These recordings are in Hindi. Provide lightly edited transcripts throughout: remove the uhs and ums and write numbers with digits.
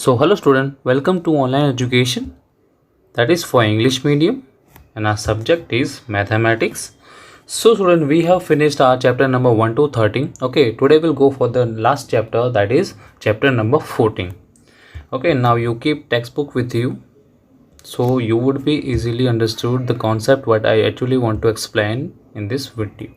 So hello student, welcome to online education that is for English medium and our subject is mathematics. So student, we have finished our chapter number 1 to 13. Okay, today we'll go for the last chapter, that is chapter number 14. Okay, now you keep textbook with you so you would be easily understood the concept what I actually want to explain in this video.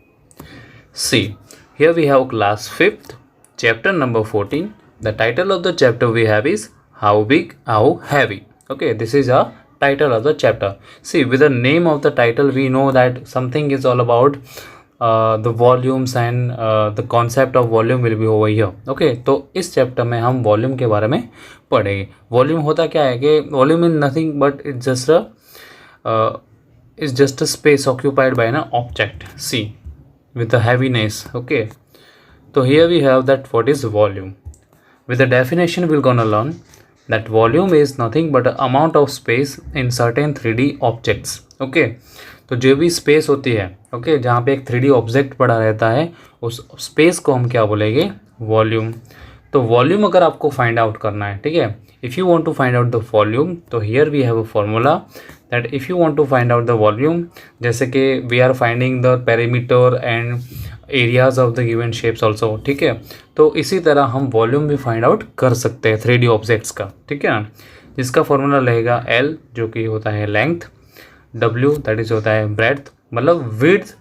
See, here we have class 5th, chapter number 14. The title of the chapter we have is How Big, How Heavy. Okay, this is a title of the chapter. See, with the name of the title, we know that something is all about the volumes and the concept of volume will be over here. Okay, तो इस चैप्टर में हम वॉल्यूम के बारे में पढ़ेंगे. वॉल्यूम होता क्या है कि volume is nothing but it's just a space occupied by an object. See with the heaviness. Okay, so here we have that what is volume. With the definition we're gonna learn that volume is nothing but an amount of space in certain 3D objects. Okay, तो जो भी स्पेस होती है ओके जहाँ पे एक 3D ऑब्जेक्ट पड़ा रहता है उस स्पेस को हम क्या बोलेंगे, वॉल्यूम. तो वॉल्यूम अगर आपको फाइंड आउट करना है, ठीक है, if you want to find out the volume तो here we have a formula that if you want to find out the volume, जैसे कि we are finding the perimeter and areas of the given shapes also. ठीक है, तो इसी तरह हम वॉल्यूम भी फाइंड आउट कर सकते हैं 3D ऑब्जेक्ट्स का. ठीक है ना, जिसका फॉर्मूला रहेगा L जो कि होता है लेंथ, W दैट इज होता है ब्रेड्थ मतलब width.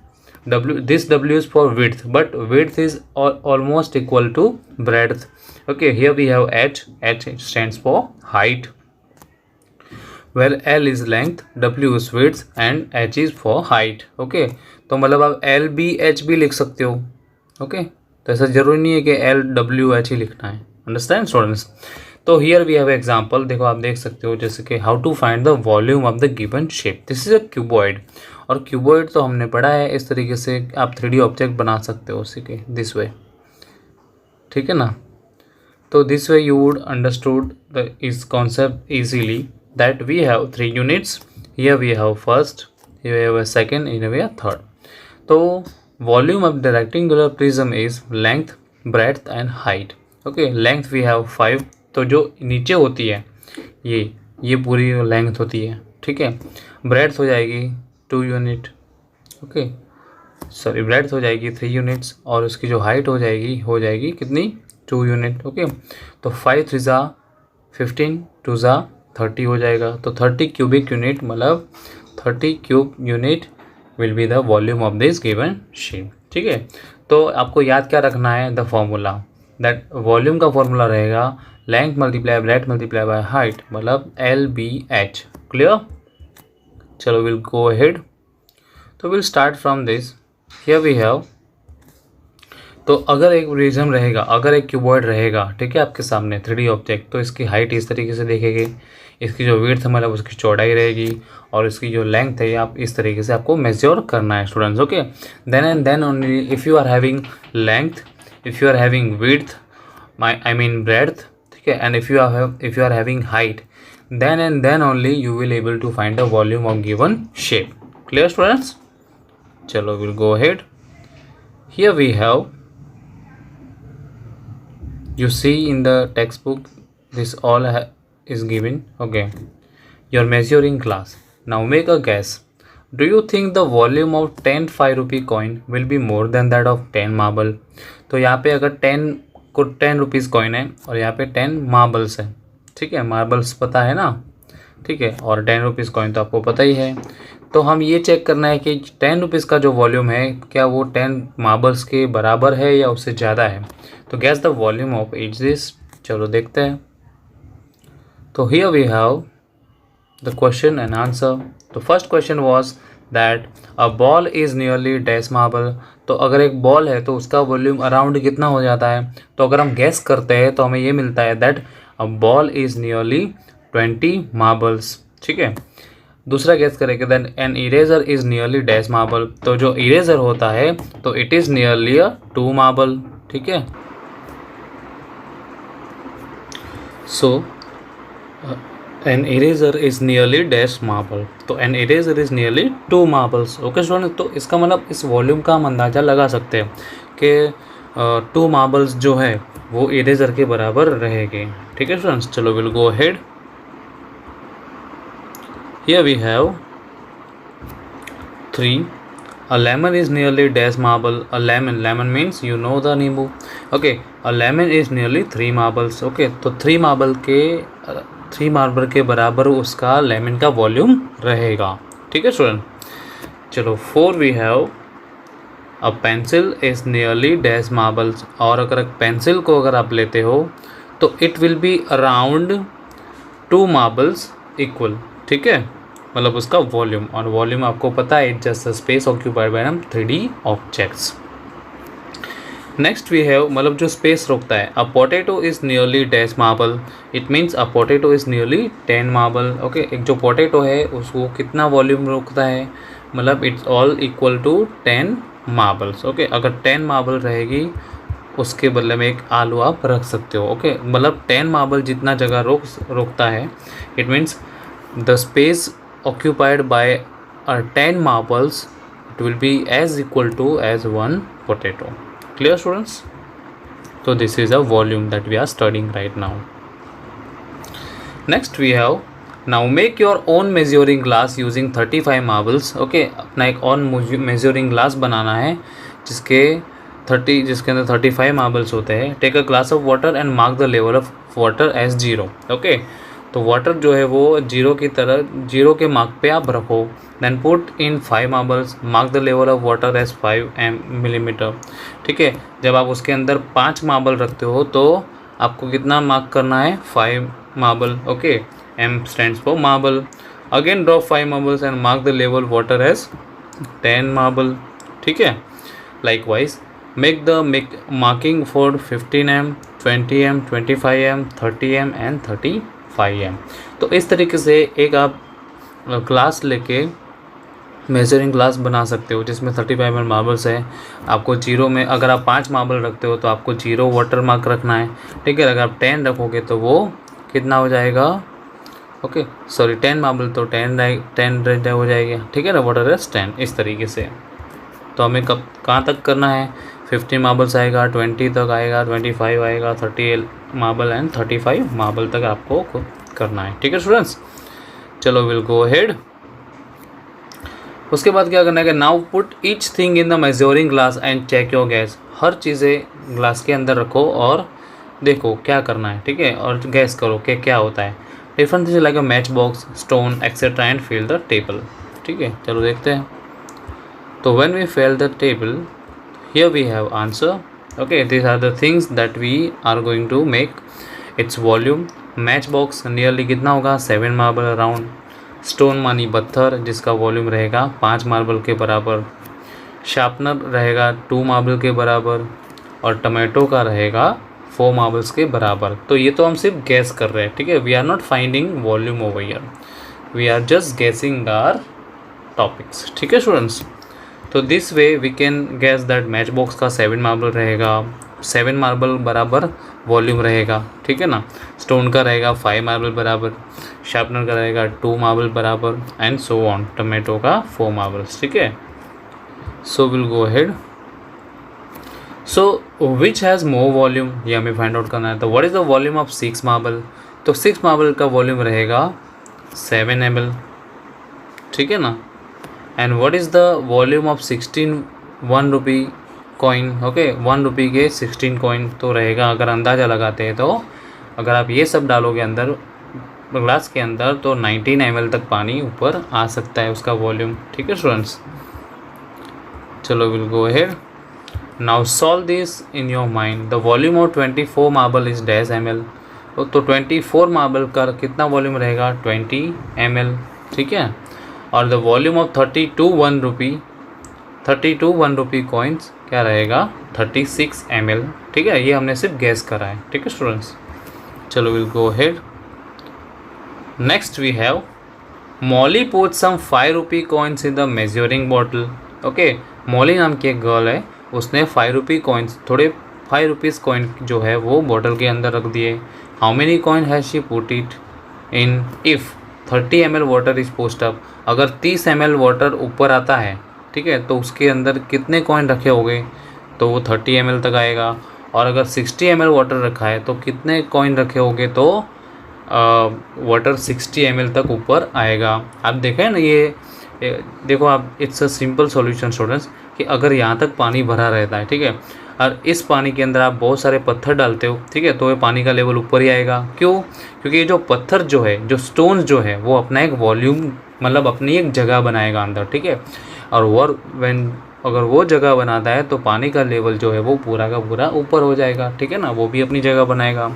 This W is for width, but width is almost equal to breadth. Okay, here we have H. H stands for height, where L is length, W is width, and H is for height. Okay, तो मतलब आप L B H भी लिख सकते हो. Okay, तो ऐसा जरूरी नहीं है कि L W H ही लिखना है. Understand students? तो हियर वी हैव एग्जाम्पल. देखो आप देख सकते हो जैसे कि how to find the volume of the given shape. This is a cuboid. और क्यूबॉइड तो हमने पढ़ा है, इस तरीके से आप 3D ऑब्जेक्ट बना सकते हो उसी के दिस वे. ठीक है ना, तो this way you would understood the इस concept easily that we have 3 units. Here we have first, here we have second, here we have third. तो volume of the rectangular prism is length, breadth and height. Okay, length we have 5. तो जो नीचे होती है ये पूरी लेंथ होती है. ठीक है, ब्रेड्थ हो जाएगी 2 यूनिट. ओके सॉरी, ब्रेड्थ हो जाएगी 3 यूनिट्स और उसकी जो हाइट हो जाएगी कितनी, 2 यूनिट. ओके, तो 5 3 ज़ा 15 2 ज़ा 30 हो जाएगा. तो 30 क्यूबिक यूनिट मतलब 30 cube unit will be the volume of this given shape. ठीक है, तो आपको याद क्या रखना है, द फॉर्मूला दैट वॉल्यूम का फॉर्मूला रहेगा length multiply breadth multiply by height मतलब LBH. क्लियर, चलो विल गो अहेड. तो will start from this. Here we have, तो अगर एक प्रिज्म रहेगा, अगर एक क्यूबॉइड रहेगा, ठीक है, आपके सामने 3D ऑब्जेक्ट, तो इसकी हाइट इस तरीके से देखेगी, इसकी जो विड्थ मतलब उसकी चौड़ाई रहेगी और इसकी जो लेंथ है आप इस तरीके से आपको मेजर करना है students. Okay, then and then only if you are having length, if you are having width I mean breadth, ठीक है, and if you are having height, then and then only you will able to find the volume of given shape. Clear students? Chalo, we'll go ahead. Here we have, you see in the textbook this all is given. Okay, your measuring glass. Now make a guess. Do you think the volume of 10 5 rupee coin will be more than that of 10 marble? तो यहाँ पे अगर 10 रुपीज़ कॉइन है और यहाँ पे 10 मार्बल्स है. ठीक है, मार्बल्स पता है ना, ठीक है, और 10 रुपीज़ कॉइन तो आपको पता ही है. तो हम ये चेक करना है कि 10 रुपीज़ का जो वॉल्यूम है क्या वो 10 मार्बल्स के बराबर है या उससे ज़्यादा है. तो guess the volume of each this. चलो देखते हैं. तो here we have the question and answer. तो first question was that a ball is nearly dash marble. तो अगर एक बॉल है तो उसका वॉल्यूम अराउंड कितना हो जाता है. तो अगर हम गैस करते हैं तो हमें ये मिलता है that a ball is nearly 20 marbles. ठीक है, दूसरा गैस करेंगे then an eraser is nearly dash marble. तो जो इरेजर होता है तो it is nearly a 2 marble. ठीक है, so an eraser is nearly dash marble. तो an eraser is nearly 2 marbles. Okay student, तो इसका मतलब इस वॉल्यूम का हम अंदाज़ा लगा सकते हैं कि 2 मार्बल्स जो है वो इरेजर के बराबर रहेंगे। ठीक है स्टूडेंट्स, चलो will go ahead. Here we have 3. A lemon is nearly dash marble. A lemon means you know the नींबू। Okay, a lemon is nearly 3 marbles. Okay, तो 3 मार्बल के बराबर उसका लेमन का वॉल्यूम रहेगा। ठीक है स्टूडेंट, चलो 4 we have a pencil is nearly dash marbles. और अगर पेंसिल को अगर आप लेते हो तो it will be around 2 marbles equal. ठीक है, मतलब उसका वॉल्यूम, और वॉल्यूम आपको पता है it just space occupied by 3D objects. Next we have, मतलब जो स्पेस रोकता है, a potato is nearly dash marble, it means a potato is nearly 10 marble. Okay, एक जो पोटैटो है उसको कितना वॉल्यूम रोकता है, मतलब it's all equal to 10 marbles. Okay, अगर 10 मार्बल रहेगी उसके बदले में एक आलू आप रख सकते हो। ओके, मतलब 10 मार्बल जितना जगह रोकता है, it means the space occupied by 10 marbles, it will be as equal to as 1 potato. Clear students? So this is a volume that we are studying right now. Next we have, now make your own measuring glass using 35 marbles. Okay, अपना एक own measuring glass बनाना है जिसके अंदर 35 marbles होते हैं। Take a glass of water and mark the level of water as 0. Okay, तो वाटर जो है वो 0 की तरह 0 के मार्क पे आप रखो। Then put in 5 marbles, mark the level of water as 5 millimetre. ठीक है, जब आप उसके अंदर 5 मार्बल रखते हो तो आपको कितना मार्क करना है, 5 marble. Okay, M stands for marble. Again drop 5 marbles and mark the level water as 10 marble. ठीक है, likewise make the marking for 15 m, 20 m, 25 m, 30 m and 35 m। तो इस तरीके से एक आप ग्लास लेके मेजरिंग ग्लास बना सकते हो जिसमें 35 ml मार्बल्स है। आपको 0 में, अगर आप 5 मार्बल रखते हो तो आपको 0 वाटर मार्क रखना है। ठीक है, अगर आप 10 रखोगे तो वो कितना हो जाएगा, ओके सॉरी 10 मार्बल तो 10 हो जाएगी। ठीक है ना, वाटर इज 10। इस तरीके से तो हमें कहाँ तक करना है, 15 मार्बल्स आएगा, 20 तक आएगा, 25 आएगा, 30 मार्बल एंड 35 मार्बल तक आपको करना है। ठीक है स्टूडेंट्स, चलो विल गो अहेड। उसके बाद क्या करना है कि now put each thing in the measuring glass and check your guess. हर चीज़ें ग्लास के अंदर रखो और देखो क्या करना है। ठीक है, और गैस करो कि क्या होता है। डिफरेंट चीज़ें like a match box, stone etcetera and fill the table. ठीक है, चलो देखते हैं। तो when we fill the table, here we have answer. Okay, this are the things that we are going to make its volume. Match box nearly कितना होगा, 7 मार्बल अराउंड। स्टोन मानी पत्थर जिसका वॉल्यूम रहेगा 5 मार्बल के बराबर। शार्पनर रहेगा 2 मार्बल के बराबर और टमाटो का रहेगा 4 मार्बल्स के बराबर। तो ये तो हम सिर्फ गैस कर रहे हैं। ठीक है, we are not finding volume over here, we are just guessing our topics. ठीक है स्टूडेंट्स, तो this way we can guess that match box का 7 मार्बल रहेगा, 7 मार्बल बराबर वॉल्यूम रहेगा। ठीक है ना, स्टोन का रहेगा 5 मार्बल बराबर, शार्पनर का रहेगा 2 मार्बल बराबर एंड सो ऑन, टमाटो का 4 मार्बल्स। ठीक है, so will go ahead. So which has more volume, ये हमें फाइंड आउट करना है। तो what is the volume of 6 marble, तो 6 मार्बल का वॉल्यूम रहेगा 7 ml। ठीक है ना, and what is the volume of 16 1 rupee coin. Okay, 1 रुपी के 16 कॉइन तो रहेगा, अगर अंदाज़ा लगाते हैं तो अगर आप ये सब डालोगे अंदर ग्लास के अंदर तो 19 ml तक पानी ऊपर आ सकता है उसका वॉल्यूम। ठीक है स्टूडेंट्स, चलो will go ahead. Now solve this in your mind. The volume of 24 marble is dash ml। तो 24 मार्बल का कितना वॉल्यूम रहेगा, 20 ml। ठीक है, और the volume of 32 1 rupee coins क्या रहेगा, 36 ml। ठीक है, ये हमने सिर्फ गैस करा है। ठीक है स्टूडेंट्स, चलो will go ahead. Next we have Molly put some 5 rupee coins in the measuring bottle. Okay, Molly नाम की एक गर्ल है, उसने 5 रुपी कॉइन्स, थोड़े 5 रुपीज़ कॉइन जो है वो बॉटल के अंदर रख दिए। How many coin has she put it in if 30 ml water is post up. अगर 30 ml वाटर ऊपर आता है, ठीक है, तो उसके अंदर कितने कॉइन रखे होंगे, तो वो 30 ml तक आएगा। और अगर 60 ml वाटर रखा है तो कितने कॉइन रखे होंगे, तो वाटर 60 ml तक ऊपर आएगा। आप देखें ना, ये देखो आप, it's a simple solution students, कि अगर यहाँ तक पानी भरा रहता है, ठीक है, और इस पानी के अंदर आप बहुत सारे पत्थर डालते हो, ठीक है, तो ये पानी का लेवल ऊपर ही आएगा। क्यों? क्योंकि ये जो पत्थर जो है, जो स्टोन्स जो है, वो अपना एक वॉल्यूम, मतलब अपनी एक जगह बनाएगा अंदर, ठीक है। और अगर वो जगह बनाता है तो पानी का लेवल जो है वो पूरा का पूरा ऊपर हो जाएगा, ठीक है ना, वो भी अपनी जगह बनाएगा।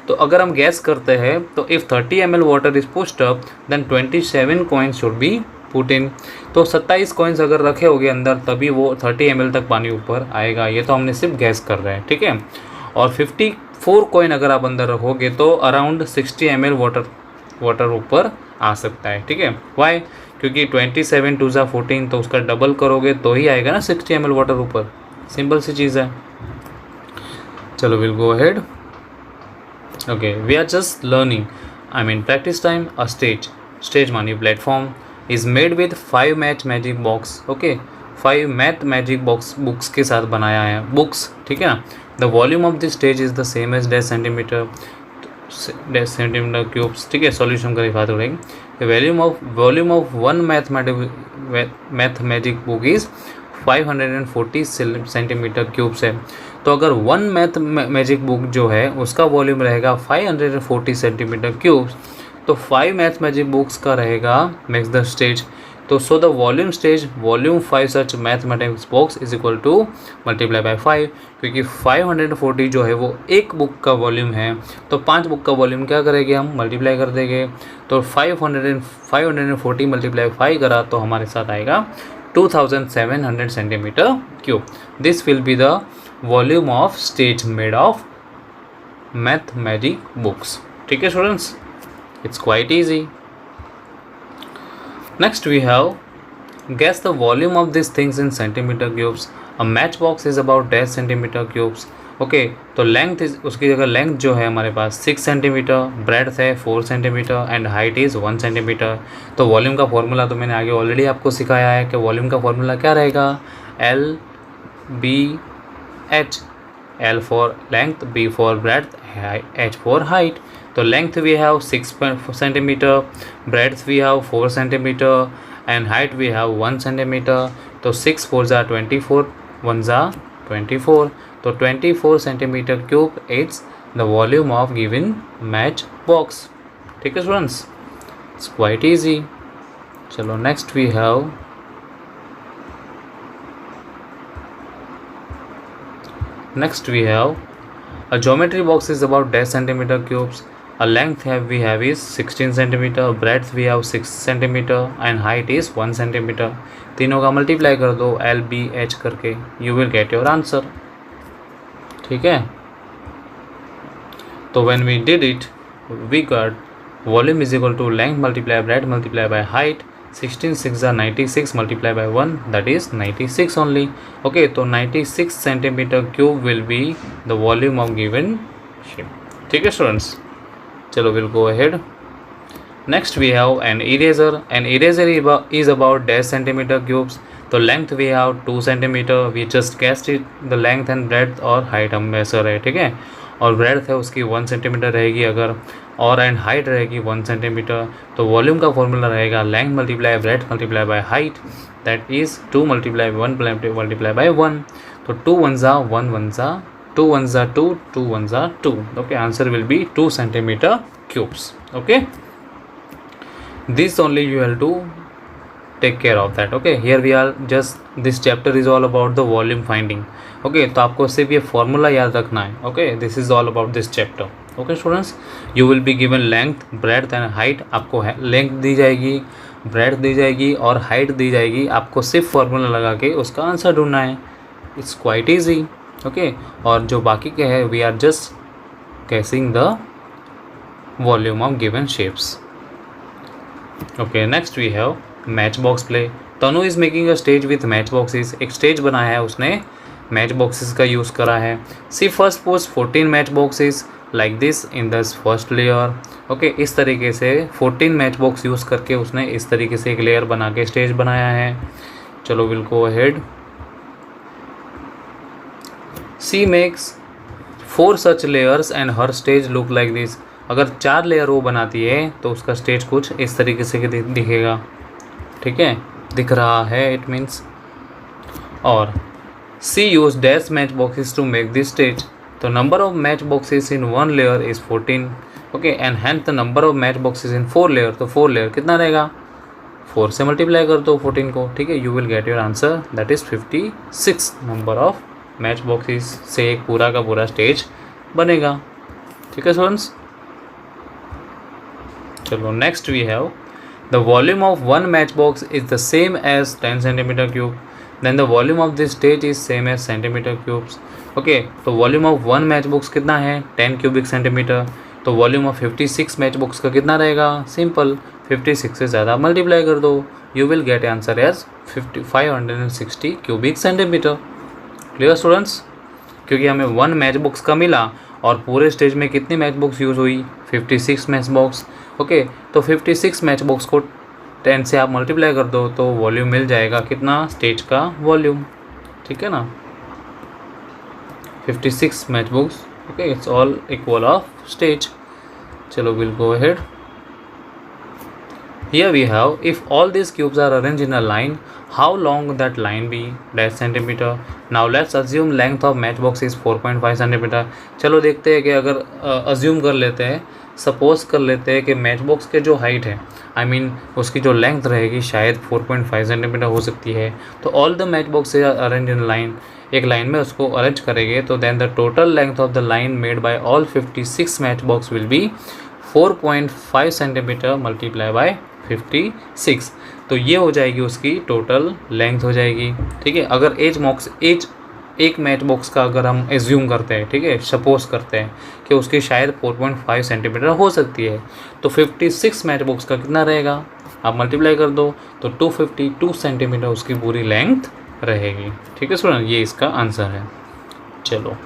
तो अगर हम गैस करते हैं तो if 30 ml water is pushed up then 27 coins should be put in. तो 27 कॉइन्स अगर रखे होंगे अंदर तभी वो 30 ml तक पानी ऊपर आएगा। ये तो हमने सिर्फ गैस कर रहे हैं, ठीक है। और 54 कॉइन अगर आप अंदर रखोगे तो अराउंड 60 ml वाटर ऊपर आ सकता है, ठीक है। वाई? क्योंकि 27 2 14, तो उसका डबल करोगे तो ही आएगा ना 60 ml वाटर ऊपर। सिंपल सी चीज़ है। चलो will go ahead. Okay, we are just learning. I mean, practice time. A stage money platform is made with 5 math magic box. Okay, 5 math magic books के साथ बनाया है, बुक्स, ठीक है ना। The volume of the stage is the same as डेढ़ सेंटीमीटर क्यूब्स, ठीक है। सॉल्यूशन का बात हो रही। Volume of one math magic book is 540 centimetre cubes है। तो अगर वन मैथ मैजिक बुक जो है उसका वॉल्यूम रहेगा 540 सेंटीमीटर क्यूब्स, तो 5 मैथ मैजिक बुक्स का रहेगा मेक्स द स्टेज। तो so the volume stage volume 5 such mathematics box is equal to multiply by 5, क्योंकि 540 जो है वो एक बुक का वॉल्यूम है, तो 5 बुक का वॉल्यूम क्या करेंगे हम, मल्टीप्लाई कर देंगे। तो 540 मल्टीप्लाई 5 करा तो हमारे साथ आएगा 2700 centimetre cube. This will be the volume of stage made of math magic books, ठीक है students. It's quite easy. Next we have guess the volume of these things in centimeter cubes. A matchbox is about 10 centimeter cubes. Okay, तो लेंथ इज, उसकी जगह लेंथ जो है हमारे पास 6 सेंटीमीटर, ब्रेड्थ है 4 centimetre and height is 1 centimetre. तो वॉल्यूम का फॉर्मूला तो मैंने आगे ऑलरेडी आपको सिखाया है कि वॉल्यूम का फॉर्मूला क्या रहेगा, LBH, L for length, B for breadth, H for height. तो length we have 6 centimetre, breadth we have 4 centimetre and height we have 1 centimeter. तो 6 4 जा 24, 1 जा 24, तो 24 centimetre cube it's the volume of given match box, ठीक है स्टूडेंट्स। It's quite easy. चलो next we have a geometry box is about 10 centimeter cubes. A length we have is 16 centimeter, breadth we have 6 centimeter and height is 1 centimeter. तीनों का मल्टीप्लाई कर दो LBH करके, you will get your answer, ठीक है। तो when we did it we got volume is equal to length multiply breadth multiply by height, 16 6 are 96 multiply by 1 that is 96 only. Okay, तो 96 centimeter cube will be the volume of given shape, ठीक है स्टूडेंट्स। चलो will go ahead. Next we have an eraser. An eraser is about 10 centimetre cubes. तो length we have 2 centimetre, we just guessed it, the length and breadth और हाइट हम वैसा रहे, ठीक है। और ब्रेड्थ है उसकी 1 सेंटीमीटर रहेगी अगर, और एंड हाइट रहेगी 1 सेंटीमीटर। तो वॉल्यूम का फॉर्मूला रहेगा length multiply breadth multiply by height, that is 2 multiply 1 multiply by 1। तो 2 1 जा 1 1 जा 2 1 जा 2 2 1 जा 2। Okay, answer will be 2 centimetre cubes. Okay, this only you have to take care of that. Okay, here we are just, this chapter is all about the volume finding. Okay, तो आपको सिर्फ ये फॉर्मूला याद रखना है। Okay, this is all about this chapter. Okay students, you will be given length, breadth and height. आपको लेंथ दी जाएगी, ब्रेड्थ दी जाएगी और हाइट दी जाएगी। आपको सिर्फ फॉर्मूला लगा के उसका आंसर ढूंढना है। It's quite easy. ओके, और जो बाकी के है we are just guessing the volume of given shapes. Okay, next we have matchbox play. Tanu is making a stage with matchboxes. एक स्टेज बनाया है उसने, मैच बॉक्सेस का यूज़ करा है। See first post 14 match boxes like this in the first layer. Okay, इस तरीके से 14 मैच बॉक्स यूज़ करके उसने इस तरीके से एक लेयर बना के स्टेज बनाया है। चलो will go ahead. See makes 4 such layers and हर स्टेज लुक लाइक दिस। अगर 4 लेयर वो बनाती है तो उसका स्टेज कुछ इस तरीके से दिखेगा, ठीक है, दिख रहा है इट मीन्स। और see use dash match boxes to make this stage. तो number of match boxes in 1 layer is 14, okay, and hand the number of match boxes in 4 layer. तो 4 लेयर कितना रहेगा, 4 से मल्टीप्लाई कर दो 14 को, ठीक है, you will get your answer that is 56 number of match boxes से एक पूरा का पूरा स्टेज बनेगा, ठीक है स्टूडेंट्स। चलो next we have the volume of 1 match box is the same as 10 centimetre cube, then the volume of this stage is same as centimetre cubes, okay. तो वॉल्यूम ऑफ 1 मैच बॉक्स कितना है, 10 क्यूबिक सेंटीमीटर। तो वॉल्यूम ऑफ 56 मैच बॉक्स का कितना रहेगा, सिंपल 56 से ज़्यादा मल्टीप्लाई कर दो, you will get answer as 560 cubic centimetre. Clear students, क्योंकि हमें 1 मैच बॉक्स का मिला और पूरे स्टेज में कितनी मैच बॉक्स यूज़ हुई, 56 मैच बॉक्स, ओके। तो 56 मैच बॉक्स को 10 से आप मल्टीप्लाई कर दो तो वॉल्यूम मिल जाएगा कितना, स्टेज का वॉल्यूम, ठीक है ना, 56 match box, okay, it's all equal of stage. चलो will go ahead. Here we have, if all these cubes are arranged in a line, how long that line be, dash centimeter. Now let's assume length of matchbox is 4.5 centimeter. चलो देखते हैं कि अगर assume कर लेते हैं, सपोज कर लेते हैं कि मैचबॉक्स के जो हाइट है, आई मीन उसकी जो लेंथ रहेगी शायद 4.5 सेंटीमीटर हो सकती है। तो all the matchbox are arrange in line, एक लाइन में उसको अरेंज करेंगे तो then the total length of the line made by all 56 matchbox will be 4.5 centimetre multiply by 56। तो ये हो जाएगी उसकी टोटल लेंथ हो जाएगी, ठीक है। अगर एक मैच बॉक्स का अगर हम एज्यूम करते हैं, ठीक है, सपोज करते हैं कि उसकी शायद 4.5 सेंटीमीटर हो सकती है, तो 56 मैच बॉक्स का कितना रहेगा, आप मल्टीप्लाई कर दो तो 252 सेंटीमीटर उसकी पूरी लेंथ रहेगी, ठीक है स्टूडेंट, ये इसका आंसर है। चलो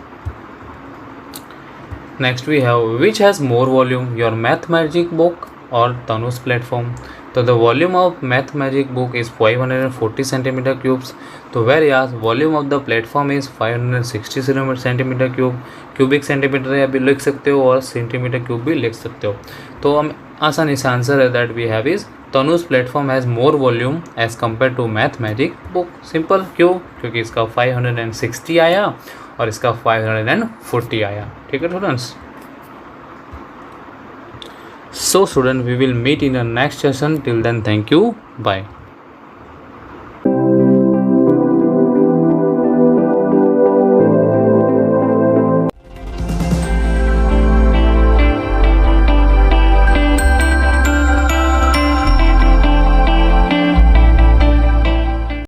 next we have which has more volume, your math magic book और तनुज प्लेटफॉर्म। तो the volume of math magic book is 540 centimetre cubes, तो whereas volume of the platform is 560 centimetre cubic centimetre या भी लिख सकते हो और सेंटीमीटर क्यूब भी लिख सकते हो। तो हम आसानी से आंसर है that we have is Tanuj platform has more volume as compare to math magic book. Simple, क्यों, क्योंकि इसका 560 आया और इसका 540 आया, ठीक है students. So student, we will meet in the next session. Till then, thank you, bye.